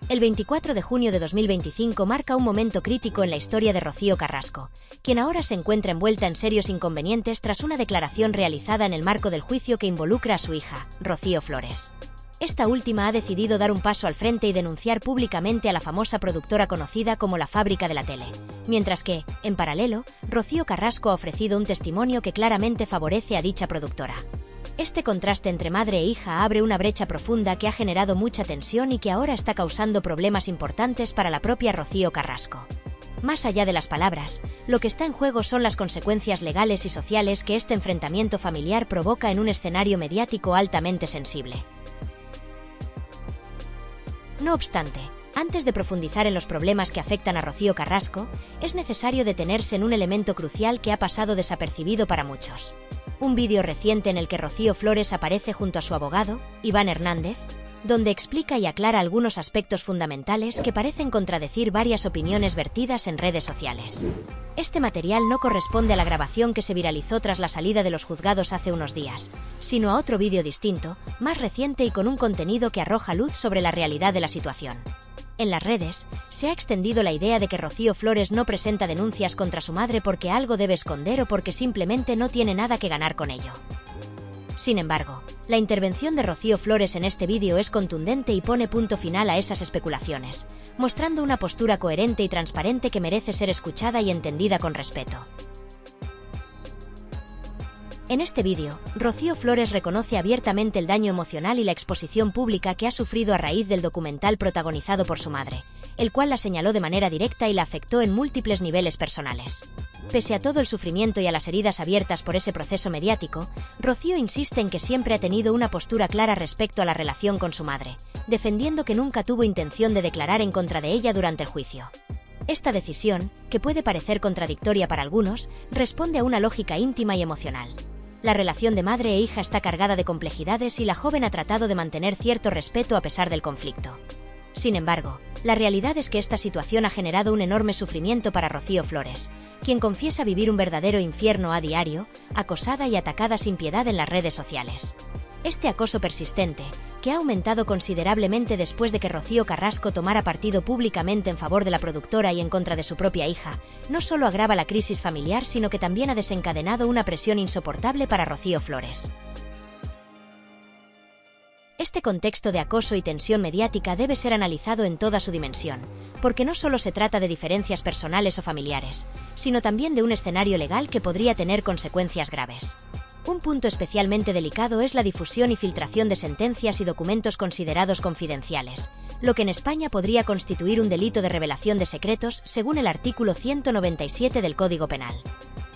El 24 de junio de 2025 marca un momento crítico en la historia de Rocío Carrasco, quien ahora se encuentra envuelta en serios inconvenientes tras una declaración realizada en el marco del juicio que involucra a su hija, Rocío Flores. Esta última ha decidido dar un paso al frente y denunciar públicamente a la famosa productora conocida como La Fábrica de la Tele, mientras que, en paralelo, Rocío Carrasco ha ofrecido un testimonio que claramente favorece a dicha productora. Este contraste entre madre e hija abre una brecha profunda que ha generado mucha tensión y que ahora está causando problemas importantes para la propia Rocío Carrasco. Más allá de las palabras, lo que está en juego son las consecuencias legales y sociales que este enfrentamiento familiar provoca en un escenario mediático altamente sensible. No obstante, antes de profundizar en los problemas que afectan a Rocío Carrasco, es necesario detenerse en un elemento crucial que ha pasado desapercibido para muchos. Un vídeo reciente en el que Rocío Flores aparece junto a su abogado, Iván Hernández, donde explica y aclara algunos aspectos fundamentales que parecen contradecir varias opiniones vertidas en redes sociales. Este material no corresponde a la grabación que se viralizó tras la salida de los juzgados hace unos días, sino a otro vídeo distinto, más reciente y con un contenido que arroja luz sobre la realidad de la situación. En las redes, se ha extendido la idea de que Rocío Flores no presenta denuncias contra su madre porque algo debe esconder o porque simplemente no tiene nada que ganar con ello. Sin embargo, la intervención de Rocío Flores en este vídeo es contundente y pone punto final a esas especulaciones, mostrando una postura coherente y transparente que merece ser escuchada y entendida con respeto. En este vídeo, Rocío Flores reconoce abiertamente el daño emocional y la exposición pública que ha sufrido a raíz del documental protagonizado por su madre, el cual la señaló de manera directa y la afectó en múltiples niveles personales. Pese a todo el sufrimiento y a las heridas abiertas por ese proceso mediático, Rocío insiste en que siempre ha tenido una postura clara respecto a la relación con su madre, defendiendo que nunca tuvo intención de declarar en contra de ella durante el juicio. Esta decisión, que puede parecer contradictoria para algunos, responde a una lógica íntima y emocional. La relación de madre e hija está cargada de complejidades y la joven ha tratado de mantener cierto respeto a pesar del conflicto. Sin embargo, la realidad es que esta situación ha generado un enorme sufrimiento para Rocío Flores, quien confiesa vivir un verdadero infierno a diario, acosada y atacada sin piedad en las redes sociales. Este acoso persistente, que ha aumentado considerablemente después de que Rocío Carrasco tomara partido públicamente en favor de la productora y en contra de su propia hija, no solo agrava la crisis familiar sino que también ha desencadenado una presión insoportable para Rocío Flores. Este contexto de acoso y tensión mediática debe ser analizado en toda su dimensión, porque no solo se trata de diferencias personales o familiares, sino también de un escenario legal que podría tener consecuencias graves. Un punto especialmente delicado es la difusión y filtración de sentencias y documentos considerados confidenciales, lo que en España podría constituir un delito de revelación de secretos según el artículo 197 del Código Penal.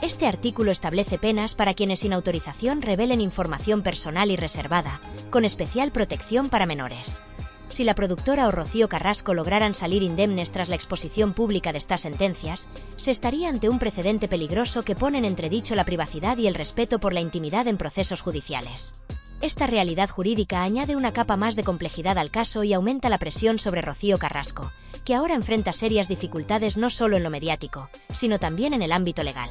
Este artículo establece penas para quienes sin autorización revelen información personal y reservada, con especial protección para menores. Si la productora o Rocío Carrasco lograran salir indemnes tras la exposición pública de estas sentencias, se estaría ante un precedente peligroso que pone en entredicho la privacidad y el respeto por la intimidad en procesos judiciales. Esta realidad jurídica añade una capa más de complejidad al caso y aumenta la presión sobre Rocío Carrasco, que ahora enfrenta serias dificultades no solo en lo mediático, sino también en el ámbito legal.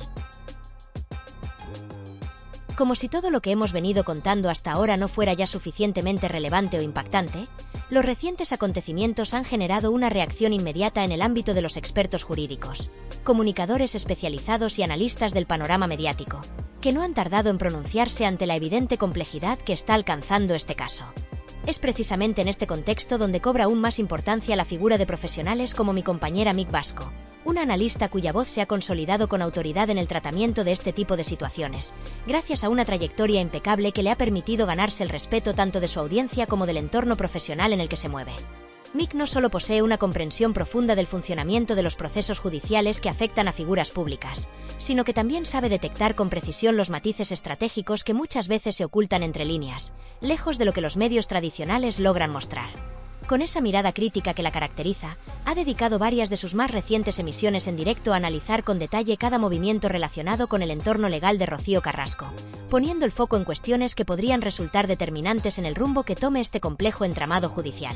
Como si todo lo que hemos venido contando hasta ahora no fuera ya suficientemente relevante o impactante, los recientes acontecimientos han generado una reacción inmediata en el ámbito de los expertos jurídicos, comunicadores especializados y analistas del panorama mediático, que no han tardado en pronunciarse ante la evidente complejidad que está alcanzando este caso. Es precisamente en este contexto donde cobra aún más importancia la figura de profesionales como mi compañera Mick Vasco, una analista cuya voz se ha consolidado con autoridad en el tratamiento de este tipo de situaciones, gracias a una trayectoria impecable que le ha permitido ganarse el respeto tanto de su audiencia como del entorno profesional en el que se mueve. Mick no solo posee una comprensión profunda del funcionamiento de los procesos judiciales que afectan a figuras públicas, sino que también sabe detectar con precisión los matices estratégicos que muchas veces se ocultan entre líneas, lejos de lo que los medios tradicionales logran mostrar. Con esa mirada crítica que la caracteriza, ha dedicado varias de sus más recientes emisiones en directo a analizar con detalle cada movimiento relacionado con el entorno legal de Rocío Carrasco, poniendo el foco en cuestiones que podrían resultar determinantes en el rumbo que tome este complejo entramado judicial.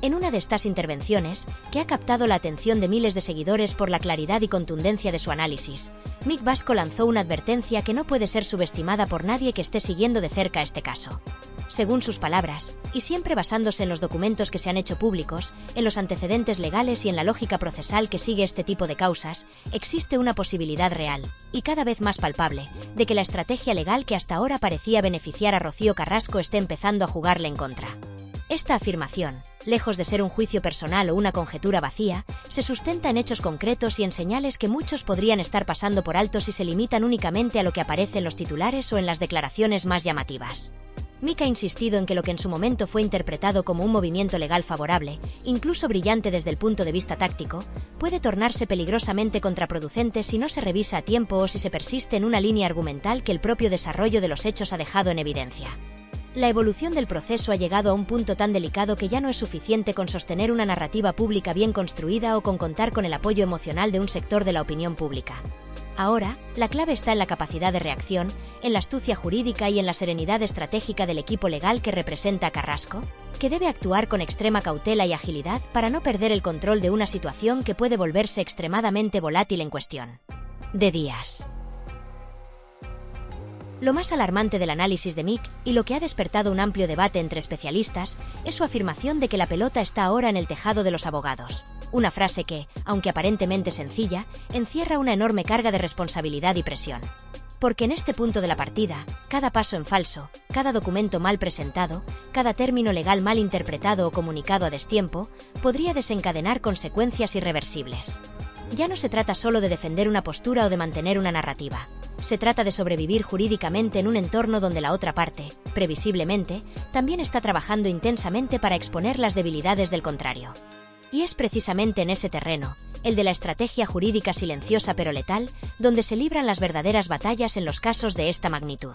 En una de estas intervenciones, que ha captado la atención de miles de seguidores por la claridad y contundencia de su análisis, Mick Vasco lanzó una advertencia que no puede ser subestimada por nadie que esté siguiendo de cerca este caso. según sus palabras, y siempre basándose en los documentos que se han hecho públicos, en los antecedentes legales y en la lógica procesal que sigue este tipo de causas, existe una posibilidad real, y cada vez más palpable, de que la estrategia legal que hasta ahora parecía beneficiar a Rocío Carrasco esté empezando a jugarle en contra. Esta afirmación, lejos de ser un juicio personal o una conjetura vacía, se sustenta en hechos concretos y en señales que muchos podrían estar pasando por alto si se limitan únicamente a lo que aparece en los titulares o en las declaraciones más llamativas. Mick ha insistido en que lo que en su momento fue interpretado como un movimiento legal favorable, incluso brillante desde el punto de vista táctico, puede tornarse peligrosamente contraproducente si no se revisa a tiempo o si se persiste en una línea argumental que el propio desarrollo de los hechos ha dejado en evidencia. La evolución del proceso ha llegado a un punto tan delicado que ya no es suficiente con sostener una narrativa pública bien construida o con contar con el apoyo emocional de un sector de la opinión pública. Ahora, la clave está en la capacidad de reacción, en la astucia jurídica y en la serenidad estratégica del equipo legal que representa a Carrasco, que debe actuar con extrema cautela y agilidad para no perder el control de una situación que puede volverse extremadamente volátil en cuestión de días. Lo más alarmante del análisis de Mick, y lo que ha despertado un amplio debate entre especialistas, es su afirmación de que la pelota está ahora en el tejado de los abogados. Una frase que, aunque aparentemente sencilla, encierra una enorme carga de responsabilidad y presión. Porque en este punto de la partida, cada paso en falso, cada documento mal presentado, cada término legal mal interpretado o comunicado a destiempo, podría desencadenar consecuencias irreversibles. Ya no se trata solo de defender una postura o de mantener una narrativa. Se trata de sobrevivir jurídicamente en un entorno donde la otra parte, previsiblemente, también está trabajando intensamente para exponer las debilidades del contrario. Y es precisamente en ese terreno, el de la estrategia jurídica silenciosa pero letal, donde se libran las verdaderas batallas en los casos de esta magnitud.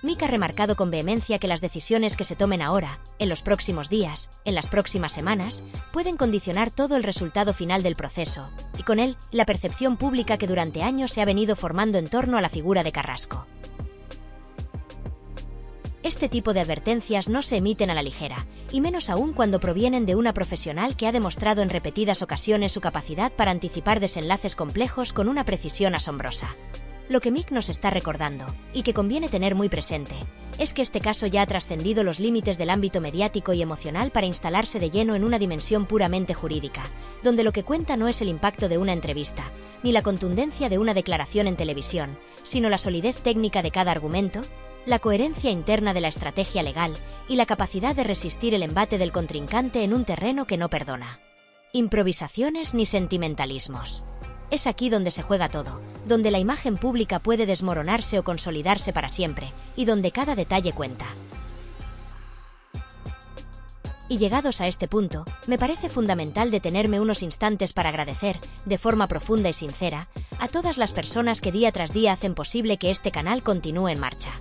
Mick ha remarcado con vehemencia que las decisiones que se tomen ahora, en los próximos días, en las próximas semanas, pueden condicionar todo el resultado final del proceso, y con él, la percepción pública que durante años se ha venido formando en torno a la figura de Carrasco. Este tipo de advertencias no se emiten a la ligera, y menos aún cuando provienen de una profesional que ha demostrado en repetidas ocasiones su capacidad para anticipar desenlaces complejos con una precisión asombrosa. Lo que Mick nos está recordando, y que conviene tener muy presente, es que este caso ya ha trascendido los límites del ámbito mediático y emocional para instalarse de lleno en una dimensión puramente jurídica, donde lo que cuenta no es el impacto de una entrevista, ni la contundencia de una declaración en televisión, sino la solidez técnica de cada argumento, la coherencia interna de la estrategia legal y la capacidad de resistir el embate del contrincante en un terreno que no perdona. Improvisaciones ni sentimentalismos. Es aquí donde se juega todo, donde la imagen pública puede desmoronarse o consolidarse para siempre, y donde cada detalle cuenta. Y llegados a este punto, me parece fundamental detenerme unos instantes para agradecer, de forma profunda y sincera, a todas las personas que día tras día hacen posible que este canal continúe en marcha.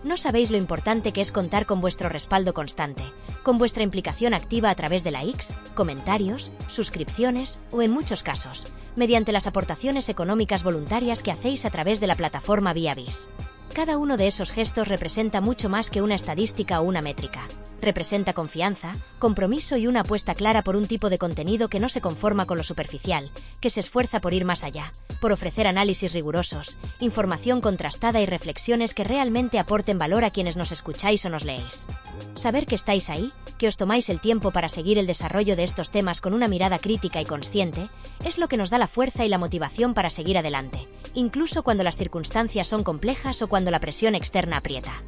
No sabéis lo importante que es contar con vuestro respaldo constante, con vuestra implicación activa a través de likes, comentarios, suscripciones o, en muchos casos, mediante las aportaciones económicas voluntarias que hacéis a través de la plataforma Viavis. Cada uno de esos gestos representa mucho más que una estadística o una métrica. Representa confianza, compromiso y una apuesta clara por un tipo de contenido que no se conforma con lo superficial, que se esfuerza por ir más allá, por ofrecer análisis rigurosos, información contrastada y reflexiones que realmente aporten valor a quienes nos escucháis o nos leéis. Saber que estáis ahí, que os tomáis el tiempo para seguir el desarrollo de estos temas con una mirada crítica y consciente, es lo que nos da la fuerza y la motivación para seguir adelante, incluso cuando las circunstancias son complejas o cuando la presión externa aprieta.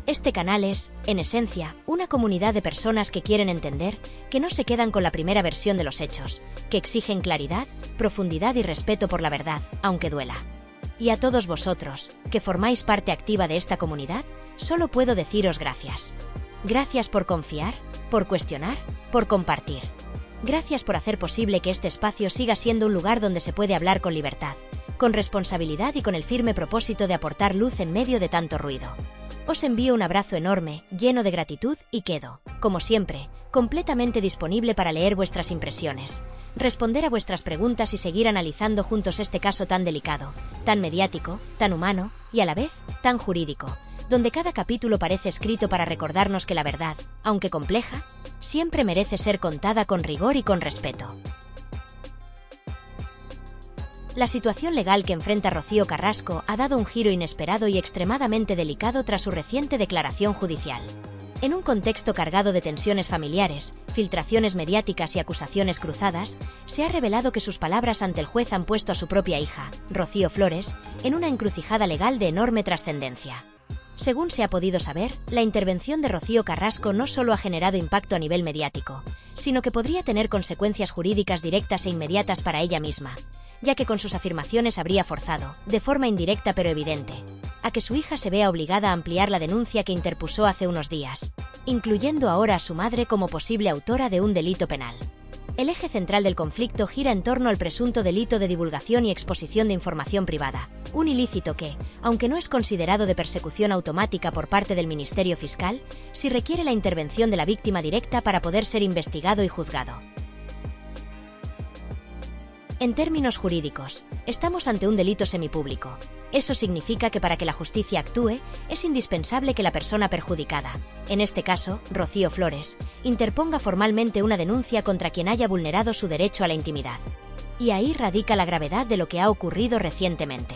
Este canal es, en esencia, una comunidad de personas que quieren entender, que no se quedan con la primera versión de los hechos, que exigen claridad, profundidad y respeto por la verdad, aunque duela. Y a todos vosotros, que formáis parte activa de esta comunidad, solo puedo deciros gracias. Gracias por confiar, por cuestionar, por compartir. Gracias por hacer posible que este espacio siga siendo un lugar donde se puede hablar con libertad, con responsabilidad y con el firme propósito de aportar luz en medio de tanto ruido. Os envío un abrazo enorme, lleno de gratitud y quedo, como siempre, completamente disponible para leer vuestras impresiones, responder a vuestras preguntas y seguir analizando juntos este caso tan delicado, tan mediático, tan humano y a la vez tan jurídico, donde cada capítulo parece escrito para recordarnos que la verdad, aunque compleja, siempre merece ser contada con rigor y con respeto. La situación legal que enfrenta Rocío Carrasco ha dado un giro inesperado y extremadamente delicado tras su reciente declaración judicial. En un contexto cargado de tensiones familiares, filtraciones mediáticas y acusaciones cruzadas, se ha revelado que sus palabras ante el juez han puesto a su propia hija, Rocío Flores, en una encrucijada legal de enorme trascendencia. Según se ha podido saber, la intervención de Rocío Carrasco no solo ha generado impacto a nivel mediático, sino que podría tener consecuencias jurídicas directas e inmediatas para ella misma, ya que con sus afirmaciones habría forzado, de forma indirecta pero evidente, a que su hija se vea obligada a ampliar la denuncia que interpuso hace unos días, incluyendo ahora a su madre como posible autora de un delito penal. El eje central del conflicto gira en torno al presunto delito de divulgación y exposición de información privada, un ilícito que, aunque no es considerado de persecución automática por parte del Ministerio Fiscal, sí requiere la intervención de la víctima directa para poder ser investigado y juzgado. En términos jurídicos, estamos ante un delito semipúblico. Eso significa que para que la justicia actúe, es indispensable que la persona perjudicada, en este caso, Rocío Flores, interponga formalmente una denuncia contra quien haya vulnerado su derecho a la intimidad. Y ahí radica la gravedad de lo que ha ocurrido recientemente.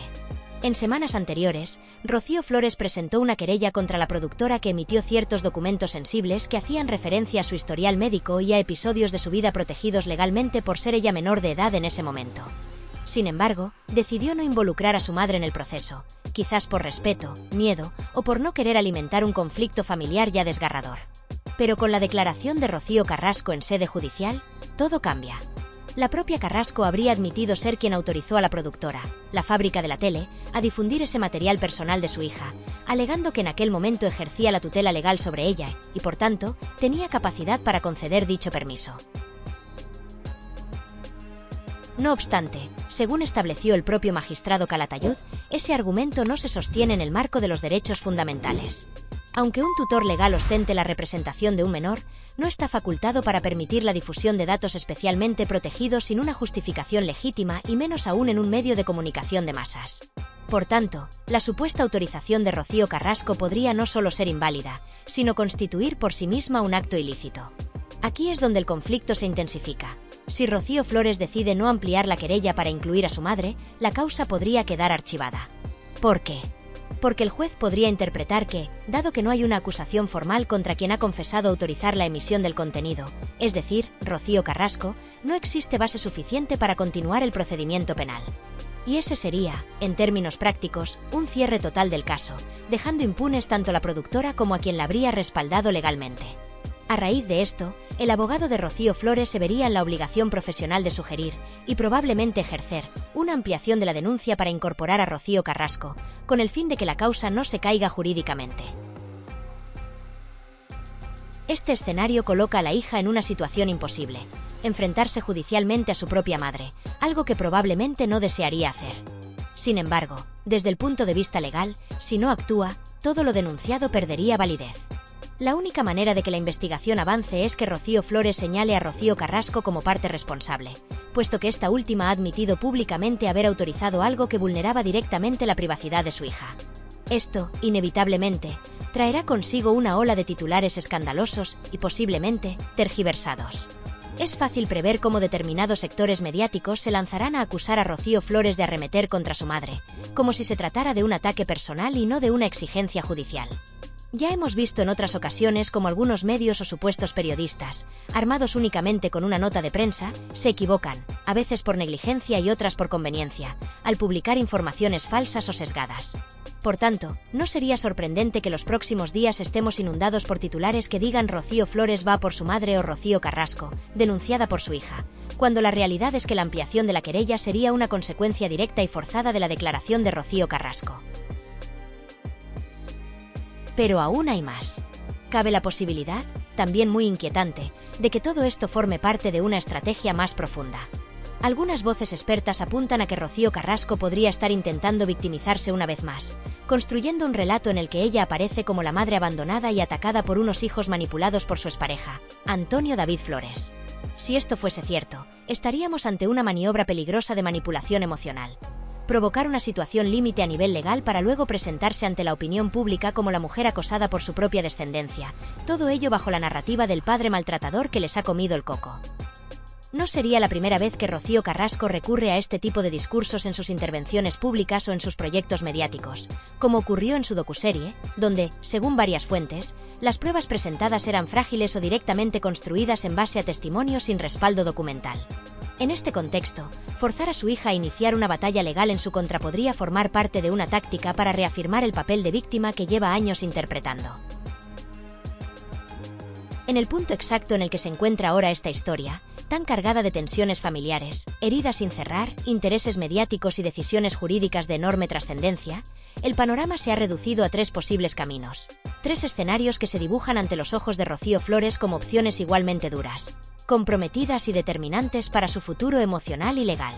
En semanas anteriores, Rocío Flores presentó una querella contra la productora que emitió ciertos documentos sensibles que hacían referencia a su historial médico y a episodios de su vida protegidos legalmente por ser ella menor de edad en ese momento. Sin embargo, decidió no involucrar a su madre en el proceso, quizás por respeto, miedo o por no querer alimentar un conflicto familiar ya desgarrador. Pero con la declaración de Rocío Carrasco en sede judicial, todo cambia. La propia Carrasco habría admitido ser quien autorizó a la productora, la fábrica de la tele, a difundir ese material personal de su hija, alegando que en aquel momento ejercía la tutela legal sobre ella y, por tanto, tenía capacidad para conceder dicho permiso. No obstante, según estableció el propio magistrado Calatayud, ese argumento no se sostiene en el marco de los derechos fundamentales. Aunque un tutor legal ostente la representación de un menor, no está facultado para permitir la difusión de datos especialmente protegidos sin una justificación legítima y menos aún en un medio de comunicación de masas. Por tanto, la supuesta autorización de Rocío Carrasco podría no solo ser inválida, sino constituir por sí misma un acto ilícito. Aquí es donde el conflicto se intensifica. Si Rocío Flores decide no ampliar la querella para incluir a su madre, la causa podría quedar archivada. ¿Por qué? Porque el juez podría interpretar que, dado que no hay una acusación formal contra quien ha confesado autorizar la emisión del contenido, es decir, Rocío Carrasco, no existe base suficiente para continuar el procedimiento penal. Y ese sería, en términos prácticos, un cierre total del caso, dejando impunes tanto a la productora como a quien la habría respaldado legalmente. A raíz de esto, el abogado de Rocío Flores se vería en la obligación profesional de sugerir, y probablemente ejercer, una ampliación de la denuncia para incorporar a Rocío Carrasco, con el fin de que la causa no se caiga jurídicamente. Este escenario coloca a la hija en una situación imposible: enfrentarse judicialmente a su propia madre, algo que probablemente no desearía hacer. Sin embargo, desde el punto de vista legal, si no actúa, todo lo denunciado perdería validez. La única manera de que la investigación avance es que Rocío Flores señale a Rocío Carrasco como parte responsable, puesto que esta última ha admitido públicamente haber autorizado algo que vulneraba directamente la privacidad de su hija. Esto, inevitablemente, traerá consigo una ola de titulares escandalosos y posiblemente tergiversados. Es fácil prever cómo determinados sectores mediáticos se lanzarán a acusar a Rocío Flores de arremeter contra su madre, como si se tratara de un ataque personal y no de una exigencia judicial. Ya hemos visto en otras ocasiones cómo algunos medios o supuestos periodistas, armados únicamente con una nota de prensa, se equivocan, a veces por negligencia y otras por conveniencia, al publicar informaciones falsas o sesgadas. Por tanto, no sería sorprendente que los próximos días estemos inundados por titulares que digan Rocío Flores va por su madre o Rocío Carrasco, denunciada por su hija, cuando la realidad es que la ampliación de la querella sería una consecuencia directa y forzada de la declaración de Rocío Carrasco. Pero aún hay más. Cabe la posibilidad, también muy inquietante, de que todo esto forme parte de una estrategia más profunda. Algunas voces expertas apuntan a que Rocío Carrasco podría estar intentando victimizarse una vez más, construyendo un relato en el que ella aparece como la madre abandonada y atacada por unos hijos manipulados por su expareja, Antonio David Flores. Si esto fuese cierto, estaríamos ante una maniobra peligrosa de manipulación emocional. Provocar una situación límite a nivel legal para luego presentarse ante la opinión pública como la mujer acosada por su propia descendencia, todo ello bajo la narrativa del padre maltratador que les ha comido el coco. No sería la primera vez que Rocío Carrasco recurre a este tipo de discursos en sus intervenciones públicas o en sus proyectos mediáticos, como ocurrió en su docuserie, donde, según varias fuentes, las pruebas presentadas eran frágiles o directamente construidas en base a testimonios sin respaldo documental. En este contexto, forzar a su hija a iniciar una batalla legal en su contra podría formar parte de una táctica para reafirmar el papel de víctima que lleva años interpretando. En el punto exacto en el que se encuentra ahora esta historia, tan cargada de tensiones familiares, heridas sin cerrar, intereses mediáticos y decisiones jurídicas de enorme trascendencia, el panorama se ha reducido a 3 posibles caminos. 3 escenarios que se dibujan ante los ojos de Rocío Flores como opciones igualmente duras, comprometidas y determinantes para su futuro emocional y legal.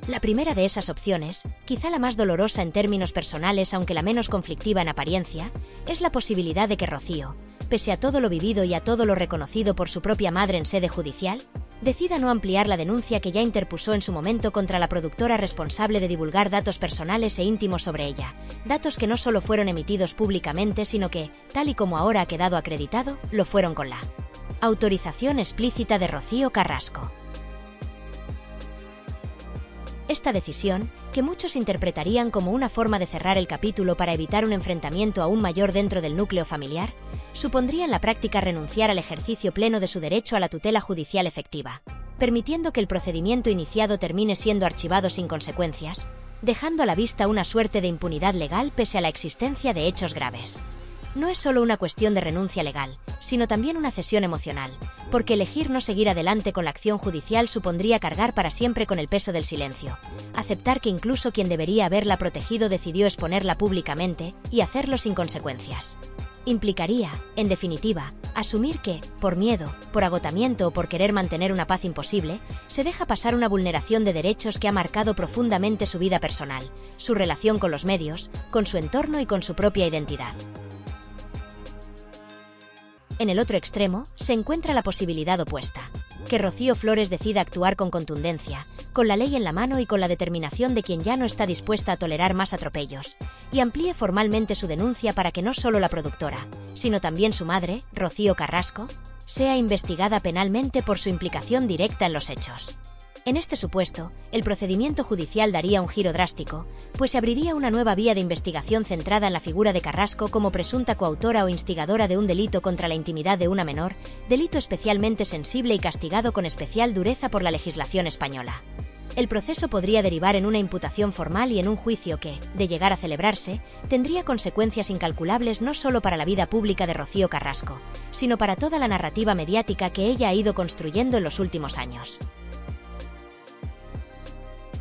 La primera de esas opciones, quizá la más dolorosa en términos personales aunque la menos conflictiva en apariencia, es la posibilidad de que Rocío, pese a todo lo vivido y a todo lo reconocido por su propia madre en sede judicial, decida no ampliar la denuncia que ya interpuso en su momento contra la productora responsable de divulgar datos personales e íntimos sobre ella, datos que no solo fueron emitidos públicamente sino que, tal y como ahora ha quedado acreditado, lo fueron con la autorización explícita de Rocío Carrasco. Esta decisión, que muchos interpretarían como una forma de cerrar el capítulo para evitar un enfrentamiento aún mayor dentro del núcleo familiar, supondría en la práctica renunciar al ejercicio pleno de su derecho a la tutela judicial efectiva, permitiendo que el procedimiento iniciado termine siendo archivado sin consecuencias, dejando a la vista una suerte de impunidad legal pese a la existencia de hechos graves. No es solo una cuestión de renuncia legal, sino también una cesión emocional, porque elegir no seguir adelante con la acción judicial supondría cargar para siempre con el peso del silencio, aceptar que incluso quien debería haberla protegido decidió exponerla públicamente y hacerlo sin consecuencias. Implicaría, en definitiva, asumir que, por miedo, por agotamiento o por querer mantener una paz imposible, se deja pasar una vulneración de derechos que ha marcado profundamente su vida personal, su relación con los medios, con su entorno y con su propia identidad. En el otro extremo, se encuentra la posibilidad opuesta, que Rocío Flores decida actuar con contundencia, con la ley en la mano y con la determinación de quien ya no está dispuesta a tolerar más atropellos, y amplíe formalmente su denuncia para que no solo la productora, sino también su madre, Rocío Carrasco, sea investigada penalmente por su implicación directa en los hechos. En este supuesto, el procedimiento judicial daría un giro drástico, pues se abriría una nueva vía de investigación centrada en la figura de Carrasco como presunta coautora o instigadora de un delito contra la intimidad de una menor, delito especialmente sensible y castigado con especial dureza por la legislación española. El proceso podría derivar en una imputación formal y en un juicio que, de llegar a celebrarse, tendría consecuencias incalculables no solo para la vida pública de Rocío Carrasco, sino para toda la narrativa mediática que ella ha ido construyendo en los últimos años.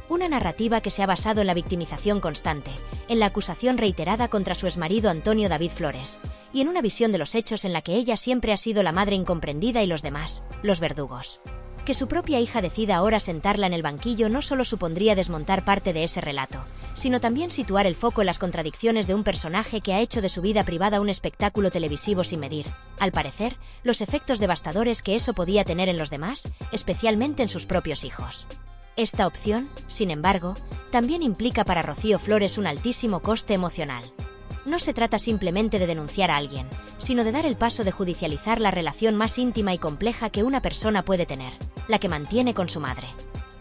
Una narrativa que se ha basado en la victimización constante, en la acusación reiterada contra su exmarido Antonio David Flores, y en una visión de los hechos en la que ella siempre ha sido la madre incomprendida y los demás, los verdugos. Que su propia hija decida ahora sentarla en el banquillo no solo supondría desmontar parte de ese relato, sino también situar el foco en las contradicciones de un personaje que ha hecho de su vida privada un espectáculo televisivo sin medir, al parecer, los efectos devastadores que eso podía tener en los demás, especialmente en sus propios hijos. Esta opción, sin embargo, también implica para Rocío Flores un altísimo coste emocional. No se trata simplemente de denunciar a alguien, sino de dar el paso de judicializar la relación más íntima y compleja que una persona puede tener, la que mantiene con su madre.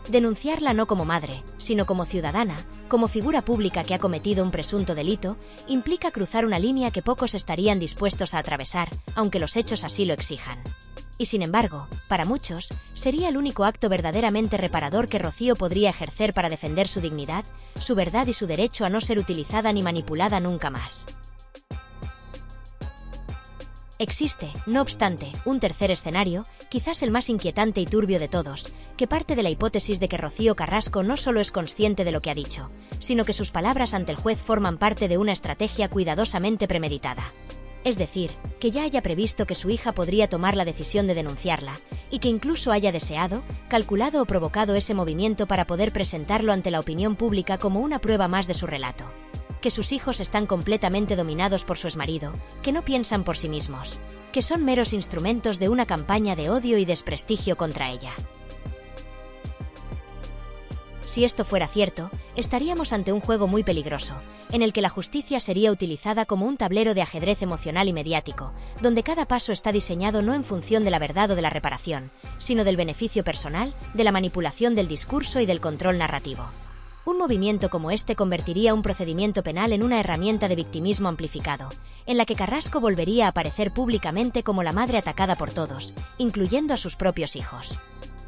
Denunciarla no como madre, sino como ciudadana, como figura pública que ha cometido un presunto delito, implica cruzar una línea que pocos estarían dispuestos a atravesar, aunque los hechos así lo exijan. Y sin embargo, para muchos, sería el único acto verdaderamente reparador que Rocío podría ejercer para defender su dignidad, su verdad y su derecho a no ser utilizada ni manipulada nunca más. Existe, no obstante, un tercer escenario, quizás el más inquietante y turbio de todos, que parte de la hipótesis de que Rocío Carrasco no solo es consciente de lo que ha dicho, sino que sus palabras ante el juez forman parte de una estrategia cuidadosamente premeditada. Es decir, que ya haya previsto que su hija podría tomar la decisión de denunciarla, y que incluso haya deseado, calculado o provocado ese movimiento para poder presentarlo ante la opinión pública como una prueba más de su relato. Que sus hijos están completamente dominados por su exmarido, que no piensan por sí mismos, que son meros instrumentos de una campaña de odio y desprestigio contra ella. Si esto fuera cierto, estaríamos ante un juego muy peligroso, en el que la justicia sería utilizada como un tablero de ajedrez emocional y mediático, donde cada paso está diseñado no en función de la verdad o de la reparación, sino del beneficio personal, de la manipulación del discurso y del control narrativo. Un movimiento como este convertiría un procedimiento penal en una herramienta de victimismo amplificado, en la que Carrasco volvería a aparecer públicamente como la madre atacada por todos, incluyendo a sus propios hijos.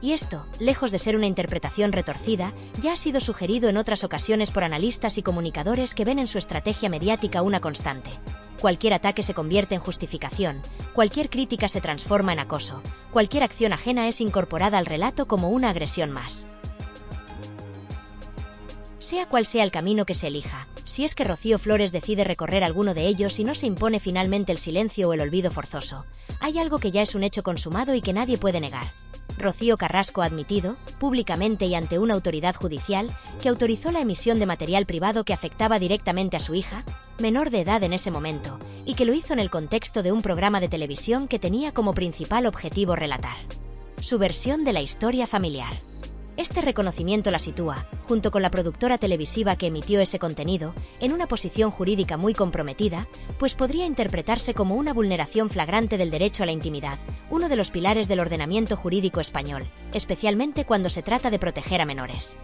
Y esto, lejos de ser una interpretación retorcida, ya ha sido sugerido en otras ocasiones por analistas y comunicadores que ven en su estrategia mediática una constante. Cualquier ataque se convierte en justificación, cualquier crítica se transforma en acoso, cualquier acción ajena es incorporada al relato como una agresión más. Sea cual sea el camino que se elija, si es que Rocío Flores decide recorrer alguno de ellos y no se impone finalmente el silencio o el olvido forzoso, hay algo que ya es un hecho consumado y que nadie puede negar. Rocío Carrasco ha admitido, públicamente y ante una autoridad judicial, que autorizó la emisión de material privado que afectaba directamente a su hija, menor de edad en ese momento, y que lo hizo en el contexto de un programa de televisión que tenía como principal objetivo relatar su versión de la historia familiar. Este reconocimiento la sitúa, junto con la productora televisiva que emitió ese contenido, en una posición jurídica muy comprometida, pues podría interpretarse como una vulneración flagrante del derecho a la intimidad, uno de los pilares del ordenamiento jurídico español, especialmente cuando se trata de proteger a menores.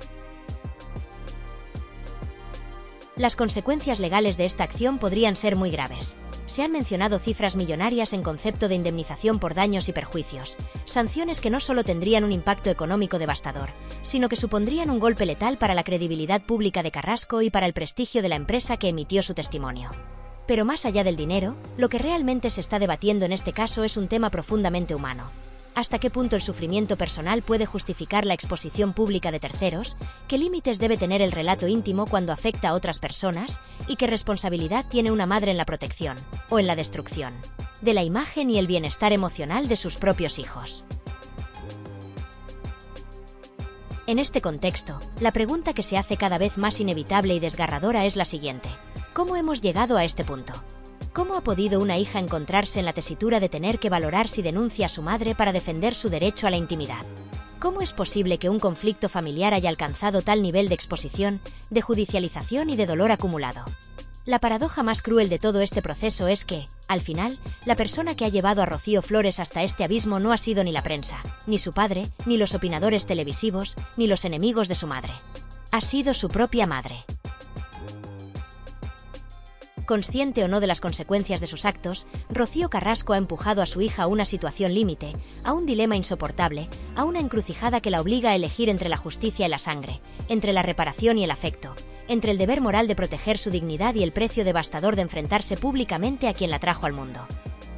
Las consecuencias legales de esta acción podrían ser muy graves. Se han mencionado cifras millonarias en concepto de indemnización por daños y perjuicios, sanciones que no solo tendrían un impacto económico devastador, sino que supondrían un golpe letal para la credibilidad pública de Carrasco y para el prestigio de la empresa que emitió su testimonio. Pero más allá del dinero, lo que realmente se está debatiendo en este caso es un tema profundamente humano. ¿Hasta qué punto el sufrimiento personal puede justificar la exposición pública de terceros? ¿Qué límites debe tener el relato íntimo cuando afecta a otras personas? ¿Y qué responsabilidad tiene una madre en la protección, o en la destrucción, de la imagen y el bienestar emocional de sus propios hijos? En este contexto, la pregunta que se hace cada vez más inevitable y desgarradora es la siguiente: ¿cómo hemos llegado a este punto? ¿Cómo ha podido una hija encontrarse en la tesitura de tener que valorar si denuncia a su madre para defender su derecho a la intimidad? ¿Cómo es posible que un conflicto familiar haya alcanzado tal nivel de exposición, de judicialización y de dolor acumulado? La paradoja más cruel de todo este proceso es que, al final, la persona que ha llevado a Rocío Flores hasta este abismo no ha sido ni la prensa, ni su padre, ni los opinadores televisivos, ni los enemigos de su madre. Ha sido su propia madre. Consciente o no de las consecuencias de sus actos, Rocío Carrasco ha empujado a su hija a una situación límite, a un dilema insoportable, a una encrucijada que la obliga a elegir entre la justicia y la sangre, entre la reparación y el afecto, entre el deber moral de proteger su dignidad y el precio devastador de enfrentarse públicamente a quien la trajo al mundo.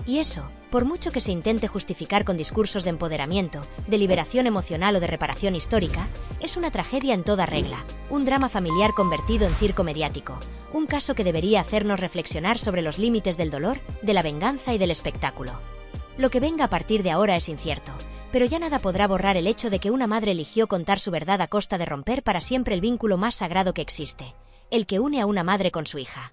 Y eso, por mucho que se intente justificar con discursos de empoderamiento, de liberación emocional o de reparación histórica, es una tragedia en toda regla, un drama familiar convertido en circo mediático, un caso que debería hacernos reflexionar sobre los límites del dolor, de la venganza y del espectáculo. Lo que venga a partir de ahora es incierto, pero ya nada podrá borrar el hecho de que una madre eligió contar su verdad a costa de romper para siempre el vínculo más sagrado que existe, el que une a una madre con su hija.